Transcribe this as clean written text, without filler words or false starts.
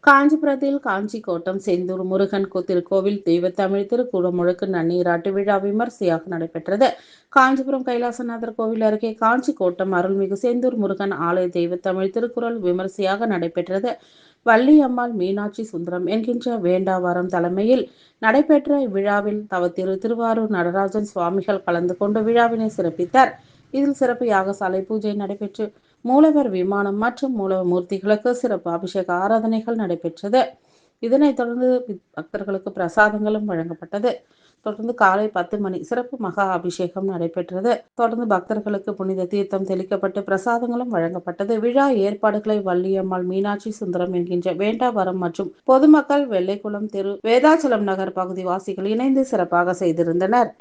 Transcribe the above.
காஞ்சிபுரத்தில் காஞ்சி கோட்டம் செந்தூர் முருகன் திருக்கோவில் தெய்வத்தமிழ் திருக்குடமுழுக்கு நன்னீராட்டு விழா விமர்சையாக நடைபெற்றது. காஞ்சிபுரம் கைலாசநாதர் கோவில் அருகே காஞ்சி கோட்டம் அருள்மிகு செந்தூர் முருகன் ஆலய தெய்வத்தமிழ் திருக்குறள் விமர்சையாக நடைபெற்றது. வள்ளியம்மாள் மீனாட்சி சுந்தரம் என்கின்ற வேண்டாவரம் தலைமையில் நடைபெற்ற இவ்விழாவில் திருவாரூர் நடராஜன் சுவாமிகள் கலந்து கொண்டு விழாவினை சிறப்பித்தார். இதில் சிறப்பு யாகசாலை பூஜை நடைபெற்று மூலவர் விமானம் மற்றும் மூலவர் மூர்த்திகளுக்கு சிறப்பு அபிஷேக ஆராதனைகள் நடைபெற்றது. இதனைத் தொடர்ந்து பக்தர்களுக்கு பிரசாதங்களும் வழங்கப்பட்டது. தொடர்ந்து காலை 10 மணி சிறப்பு மகா அபிஷேகம் நடைபெற்றது. தொடர்ந்து பக்தர்களுக்கு புனித தீர்த்தம் தெளிக்கப்பட்டு பிரசாதங்களும் வழங்கப்பட்டது. விழா ஏற்பாடுகளை வள்ளியம்மாள் மீனாட்சி சுந்தரம் என்கின்ற வேண்டாவரம் மற்றும் பொதுமக்கள் வெள்ளைக்குளம் தெரு வேதாச்சலம் நகர் பகுதி வாசிகள் இணைந்து சிறப்பாக செய்திருந்தனர்.